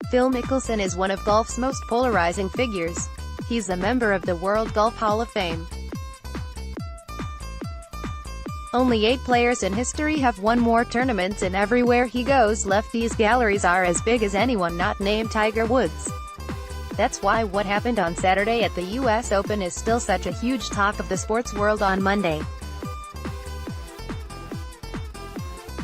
Phil Mickelson is one of golf's most polarizing figures. He's a member of the World Golf Hall of Fame. Only 8 players in history have won more tournaments, and everywhere he goes, Lefty's galleries are as big as anyone not named Tiger Woods. That's why what happened on Saturday at the US Open is still such a huge talk of the sports world on Monday.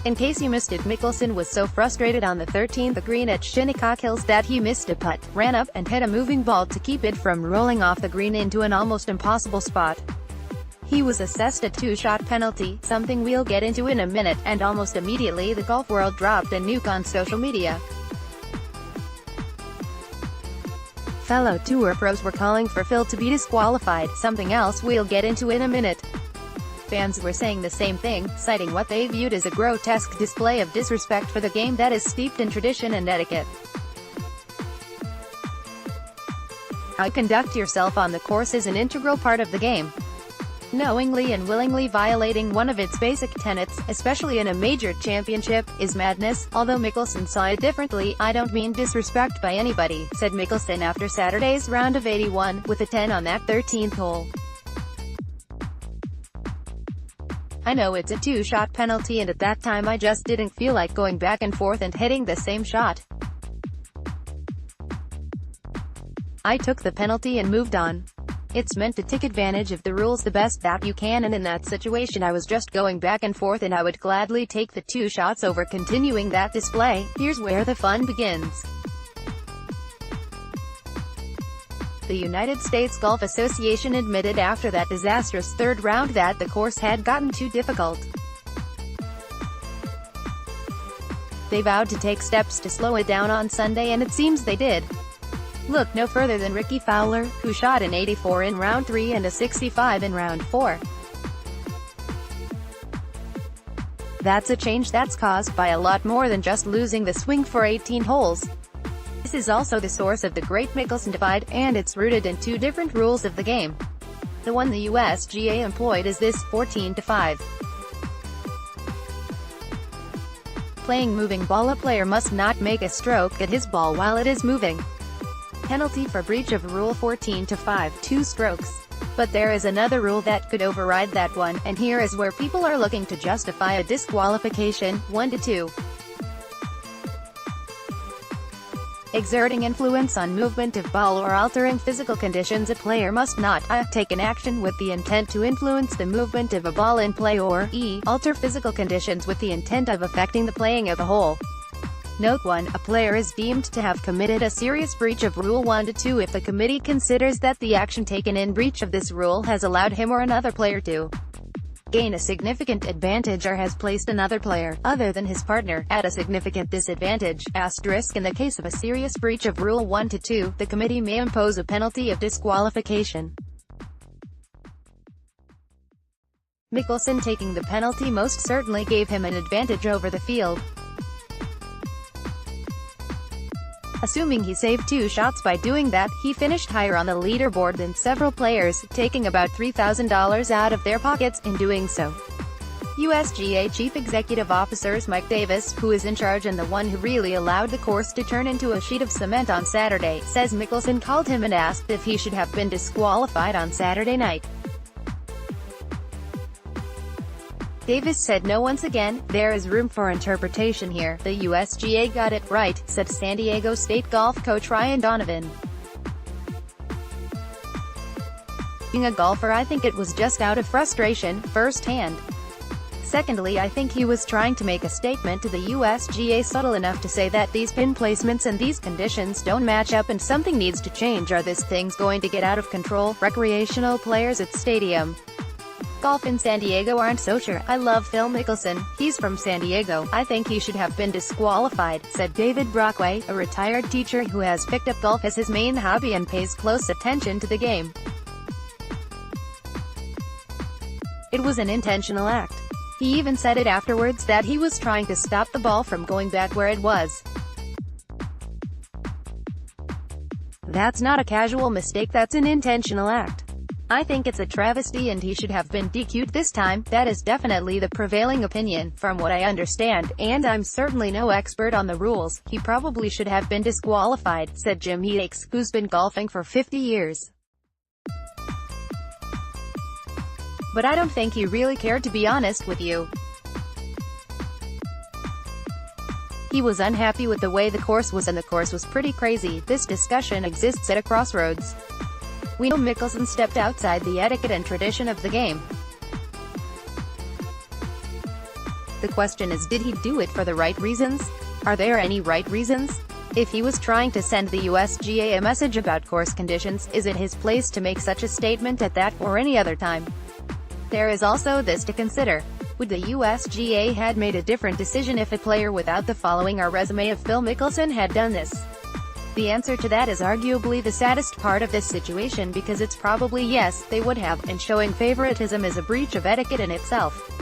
In case you missed it, Mickelson was so frustrated on the 13th green at Shinnecock Hills that he missed a putt, ran up and hit a moving ball to keep it from rolling off the green into an almost impossible spot. He was assessed a 2-shot penalty, something we'll get into in a minute, and almost immediately the golf world dropped a nuke on social media. Fellow tour pros were calling for Phil to be disqualified, something else we'll get into in a minute. Fans were saying the same thing, citing what they viewed as a grotesque display of disrespect for the game that is steeped in tradition and etiquette. How you conduct yourself on the course is an integral part of the game. Knowingly and willingly violating one of its basic tenets, especially in a major championship, is madness. Although Mickelson saw it differently, "I don't mean disrespect by anybody," said Mickelson after Saturday's round of 81, with a 10 on that 13th hole. "I know it's a 2-shot penalty, and at that time I just didn't feel like going back and forth and hitting the same shot. I took the penalty and moved on. It's meant to take advantage of the rules the best that you can, and in that situation I was just going back and forth, and I would gladly take the 2 shots over continuing that display. Here's where the fun begins." The United States Golf Association admitted after that disastrous third round that the course had gotten too difficult. They vowed to take steps to slow it down on Sunday, and it seems they did. Look no further than Ricky Fowler, who shot an 84 in round 3 and a 65 in round 4. That's a change that's caused by a lot more than just losing the swing for 18 holes. This is also the source of the Great Mickelson Divide, and it's rooted in 2 different rules of the game. The one the USGA employed is this: 14-5. Playing moving ball, a player must not make a stroke at his ball while it is moving. Penalty for breach of Rule 14-5, 2 strokes. But there is another rule that could override that one, and here is where people are looking to justify a disqualification: 1-2. Exerting influence on movement of ball or altering physical conditions. A player must not take an action with the intent to influence the movement of a ball in play, or alter physical conditions with the intent of affecting the playing of a hole. Note 1. A player is deemed to have committed a serious breach of Rule 1-2 if the committee considers that the action taken in breach of this rule has allowed him or another player to gain a significant advantage, or has placed another player, other than his partner, at a significant disadvantage. Asterisk. In the case of a serious breach of Rule 1-2, the committee may impose a penalty of disqualification. Mickelson taking the penalty most certainly gave him an advantage over the field. Assuming he saved 2 shots by doing that, he finished higher on the leaderboard than several players, taking about $3,000 out of their pockets in doing so. USGA Chief Executive Officer Mike Davis, who is in charge and the one who really allowed the course to turn into a sheet of cement on Saturday, says Mickelson called him and asked if he should have been disqualified on Saturday night. Davis said no. Once again, there is room for interpretation here. The USGA got it right, said San Diego State golf coach Ryan Donovan. Being a golfer, I think it was just out of frustration, firsthand. Secondly, I think he was trying to make a statement to the USGA subtle enough to say that these pin placements and these conditions don't match up and something needs to change. Are this thing's going to get out of control? Recreational players at stadium. Golf in San Diego aren't so sure. I love Phil Mickelson. He's from San Diego. I think he should have been disqualified, said David Brockway, a retired teacher who has picked up golf as his main hobby and pays close attention to the game. It was an intentional act. He even said it afterwards that he was trying to stop the ball from going back where it was. That's not a casual mistake, that's an intentional act. I think it's a travesty and he should have been DQ'd this time. That is definitely the prevailing opinion, from what I understand, and I'm certainly no expert on the rules. He probably should have been disqualified, said Jim Heatakes, who's been golfing for 50 years. But I don't think he really cared, to be honest with you. He was unhappy with the way the course was, and the course was pretty crazy. This discussion exists at a crossroads. We know Mickelson stepped outside the etiquette and tradition of the game. The question is, did he do it for the right reasons? Are there any right reasons? If he was trying to send the USGA a message about course conditions, is it his place to make such a statement at that, or any other time? There is also this to consider. Would the USGA had made a different decision if a player without the following our resume of Phil Mickelson had done this? The answer to that is arguably the saddest part of this situation, because it's probably yes, they would have, and showing favoritism is a breach of etiquette in itself.